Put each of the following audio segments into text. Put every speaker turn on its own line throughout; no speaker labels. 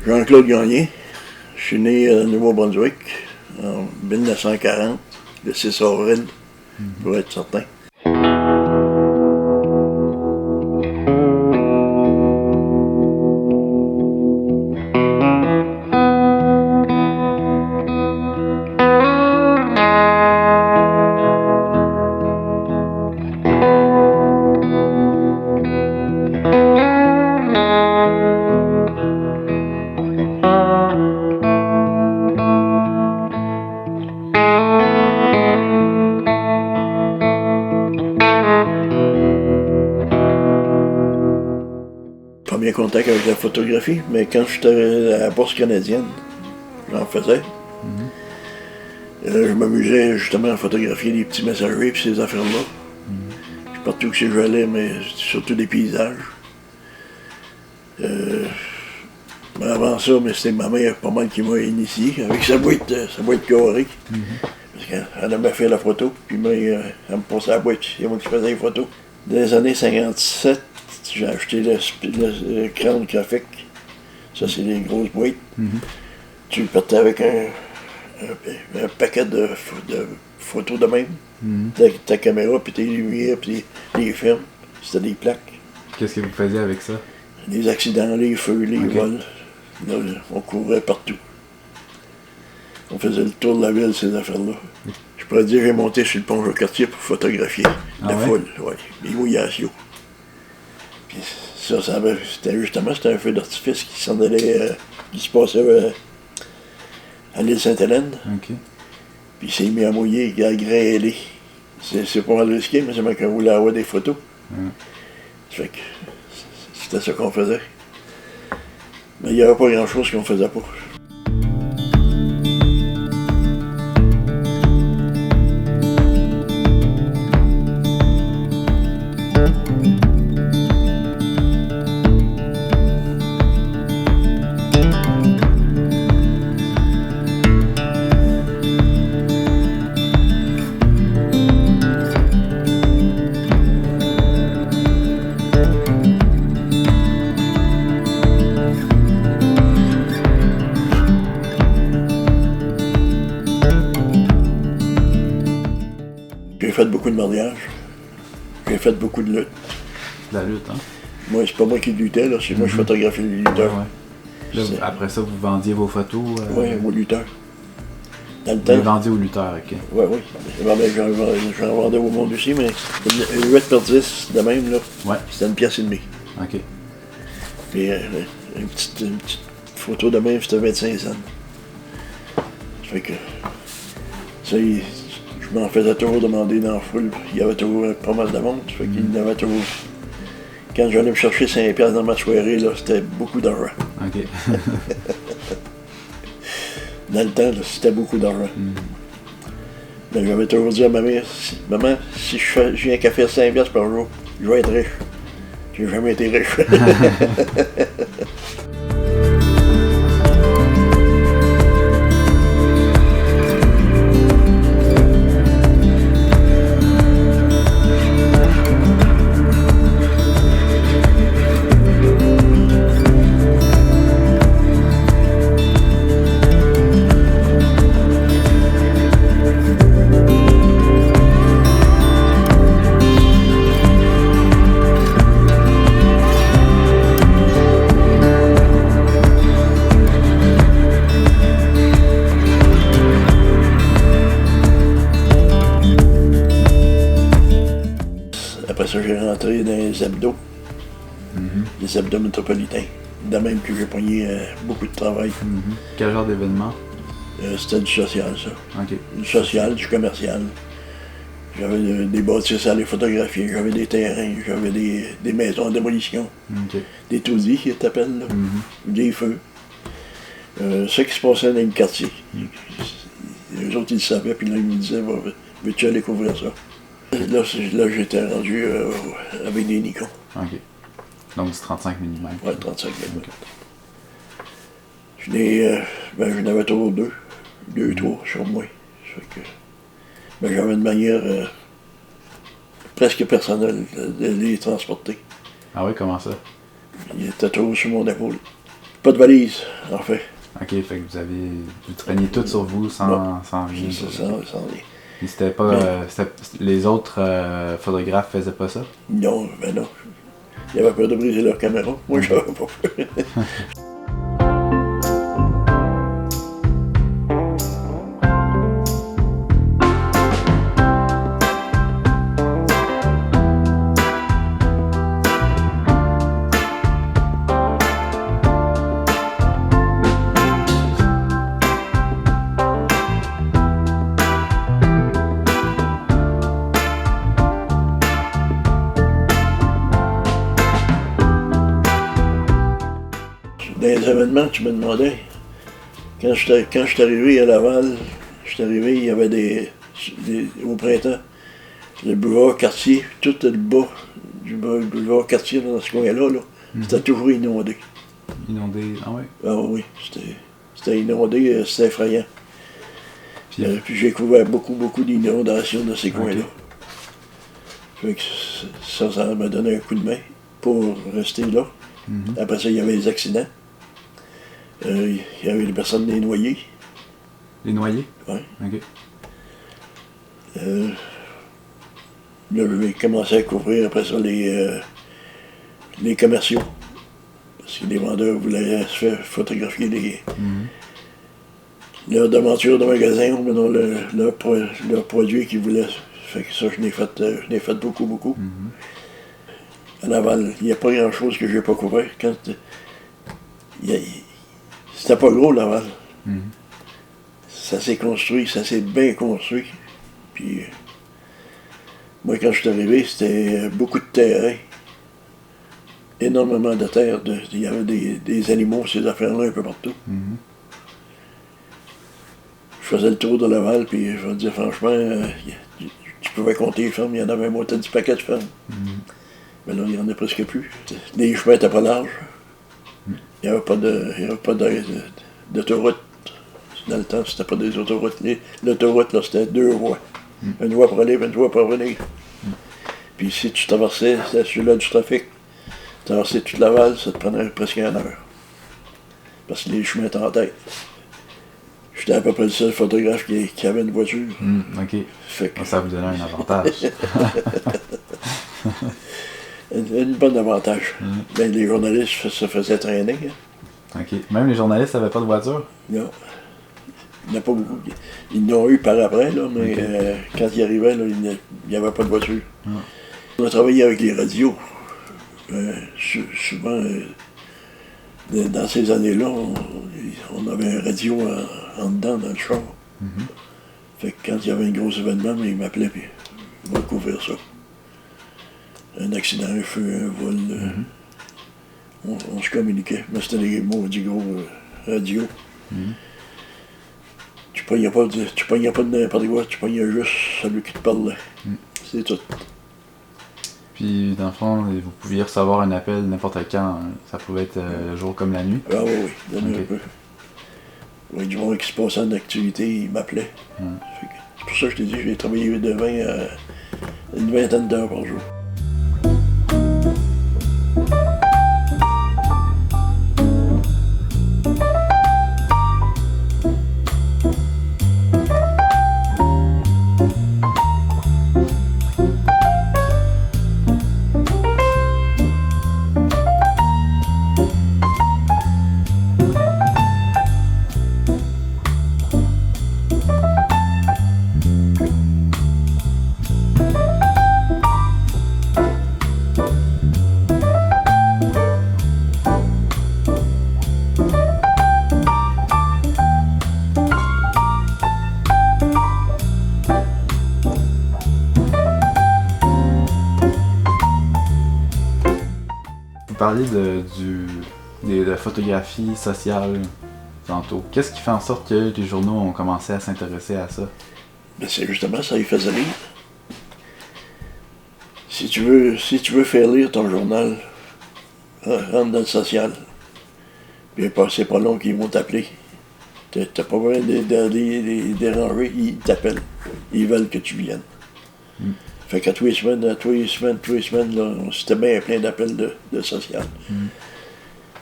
Jean-Claude Gagné. Je suis né à Nouveau-Brunswick en 1940, le 6 avril, pour être certain. Premier contact avec la photographie, mais quand j'étais à la Bourse canadienne, j'en faisais. Je m'amusais justement à photographier des petits messagers et ces affaires-là. Partout que j'allais, mais surtout des paysages. Mais avant ça, c'était ma mère pas mal qui m'a initié avec sa boîte carrée. Parce qu'elle avait fait la photo, puis moi, elle me passait la boîte, c'est moi qui faisais les photos. Dans les années 57, j'ai acheté le crâne graphique. Ça, c'est des grosses boîtes. Tu partais avec un paquet de photos de même. Ta caméra, puis tes lumières, puis les films. C'était des plaques.
Qu'est-ce que vous faisiez avec ça?
Les accidents, les feux, les vols. Là, on courait partout. On faisait le tour de la ville, ces affaires-là. Je pourrais dire que j'ai monté sur le pont Jacques-Cartier pour photographier la foule, les mouillations. Puis ça c'était un feu d'artifice qui s'en allait, qui se passait à l'île Sainte-Hélène. Puis il s'est mis à mouiller, à grêler. C'est pas mal risqué, mais c'est moi qui voulais avoir des photos. Fait que c'était ça qu'on faisait. Mais il n'y avait pas grand-chose qu'on faisait pas. J'ai fait beaucoup de mariages. J'ai fait beaucoup de luttes.
La lutte, hein?
Moi, c'est pas moi qui luttais, là. C'est moi qui photographiais les lutteurs.
Là, après ça, vous vendiez vos photos?
Oui, aux lutteurs. Dans le
vous
temps.
les vendiez aux lutteurs, ok.
Oui. J'en vendais au monde aussi, mais 8 par 10 de même, là. C'était une pièce et demie.
Ok.
Puis une petite photo de même, c'était 25 cents. Ça fait que. Ça, je m'en faisais toujours demander dans la foule. Il y avait toujours pas mal de monde. Ça fait qu'il y avait toujours. Quand j'allais me chercher 5$ dans ma soirée, là, c'était beaucoup d'argent.
Ok.
Dans le temps, là, c'était beaucoup d'argent. Mais j'avais toujours dit à ma mère, maman, si je viens qu'à faire 5$ par jour, je vais être riche. J'ai jamais été riche. Après ça, j'ai rentré dans les hebdos, les hebdos métropolitains. De même que j'ai pogné beaucoup de travail.
Quel genre d'événement?
C'était du social, ça.
Ok.
Du social, du commercial. J'avais des bâtisses à aller photographier, j'avais des terrains, j'avais des maisons en démolition, des taudis, ils t'appellent, là, des feux. Ce qui se passait dans le quartier. Les autres, ils le savaient, puis là, ils me disaient, veux-tu aller couvrir ça? Là j'étais rendu avec des Nikon.
Ok. Donc du 35 mm.
Ouais, 35 mm. J'en avais toujours deux, trois sur moi. J'avais une manière presque personnelle de les transporter.
Ah oui, comment ça?
Il était toujours sur mon épaule. Pas de valise, en fait.
Ok, fait que vous traîniez tout sur vous sans rien.
Sans rien.
Mais c'était pas. Les autres photographes faisaient pas ça?
Non, ben non. Ils avaient peur de briser leur caméra. Moi, j'avais pas peur. Dans les événements, tu me demandais, quand je suis arrivé à Laval, il y avait au printemps, le boulevard Cartier, tout le bas du boulevard Cartier dans ce coin-là, c'était toujours inondé.
Inondé, ah ouais?
Ah oui, c'était inondé, c'était effrayant. Puis j'ai couvert beaucoup d'inondations dans ces coins-là. Fait que ça m'a donné un coup de main pour rester là. Après ça, il y avait les accidents. Il y avait les personnes des noyés.
Les noyés?
Oui.
Ok.
Là, j'ai commencé à couvrir après ça les commerciaux. Parce que les vendeurs voulaient se faire photographier leurs devantures de magasin ou maintenant leurs produits qu'ils voulaient. Fait que ça, je l'ai fait beaucoup. À Laval, il n'y a pas grand-chose que je n'ai pas couvert. C'était pas gros, Laval. Ça s'est construit, ça s'est bien construit. Puis, moi, quand je suis arrivé, c'était beaucoup de terrain. Énormément de terre. Il y avait des animaux, ces affaires-là, un peu partout. Je faisais le tour de Laval, puis je vais te dire, franchement, tu pouvais compter les fermes, il y en avait un mot, t'as 10 paquets de fermes. Mais là, il n'y en a presque plus. Les chemins n'étaient pas larges. Il n'y avait pas d'autoroute. Dans le temps, c'était pas des autoroutes. L'autoroute, là, c'était 2 voies. Une voie pour aller, une voie pour revenir. Puis si tu traversais, c'était celui-là du trafic, traverser toute Laval, ça te prenait presque 1 heure. Parce que les chemins étaient en tête. J'étais à peu près le seul photographe qui avait une voiture.
Ok.
Fait que,
ça vous donnait un avantage.
un bon avantage. Ben, les journalistes se faisaient traîner.
Ok. Même les journalistes n'avaient pas de voiture?
Non. Il n'y en a pas beaucoup. Ils l'ont eu par après, là, mais quand ils arrivaient, là, il n'y avait pas de voiture. On a travaillé avec les radios. Souvent, dans ces années-là, on avait un radio en dedans, dans le char. Fait que quand il y avait un gros événement, ils m'appelaient, puis on va couvrir ça. Un accident, un feu, un vol. On se communiquait. Mais c'était des maudits gros radios. Tu pognais pas de n'importe quoi, tu pognais juste celui qui te parlait. C'est tout.
Puis, dans le fond, vous pouviez recevoir un appel n'importe quand. Hein. Ça pouvait être le jour comme la nuit.
Ah oui, un peu. Oui, du monde qui se passait en activité, il m'appelait. C'est pour ça que je t'ai dit, j'ai travaillé de 20 à une vingtaine d'heures par jour.
Parler de la photographie sociale tantôt. Qu'est-ce qui fait en sorte que les journaux ont commencé à s'intéresser à ça?
Ben c'est justement ça, ils faisaient lire. Si tu veux faire lire ton journal, rentre dans le social. Puis c'est pas long qu'ils vont t'appeler. T'as pas besoin de les déranger, ils t'appellent. Ils veulent que tu viennes. Fait qu'à tous les semaines, là, c'était bien plein d'appels de social.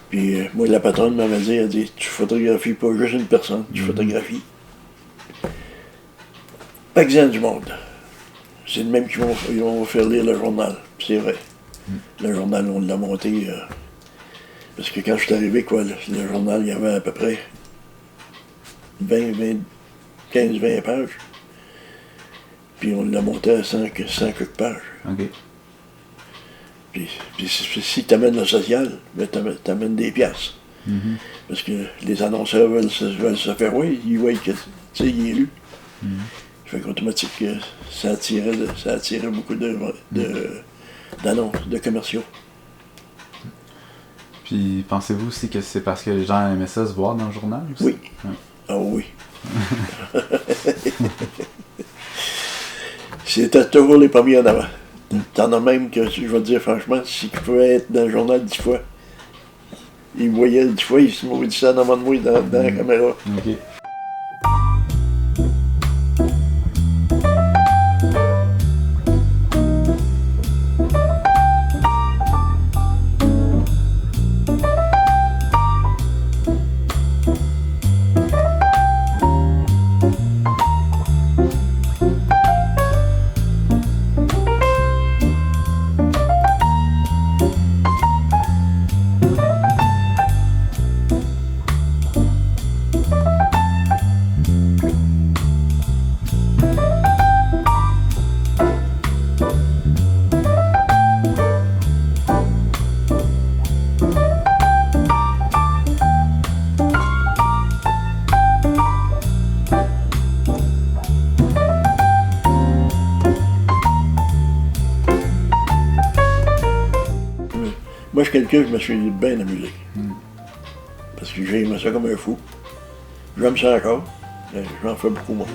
Puis moi, la patronne m'avait dit, elle dit, tu photographies pas juste une personne, tu photographies paquet du monde. C'est le même qu'ils vont faire lire le journal. Puis c'est vrai. Le journal, on l'a monté. Parce que quand je suis arrivé, quoi, le journal, il y avait à peu près 15-20 pages. Puis on l'a monté à 100 quelques pages.
OK.
Puis si tu amènes le social, ben t'amènes des piastres. Parce que les annonceurs veulent se faire, oui, ils voient que, tu sais, il est lu. Fait qu'automatique, ça attirait beaucoup d'annonces, de commerciaux.
Puis pensez-vous aussi que c'est parce que les gens aimaient ça se voir dans le journal aussi?
Oui.
Ouais.
Ah oui. C'était toujours les premiers en avant. T'en as même que, je vais te dire franchement, si tu pouvais être dans le journal 10 fois, ils me voyaient 10 fois, ils se maudissaient en avant de moi dans la caméra.
OK.
Moi, je calcule, je me suis bien amusé. Parce que j'ai aimé ça comme un fou. J'aime ça encore, mais j'en fais beaucoup moins.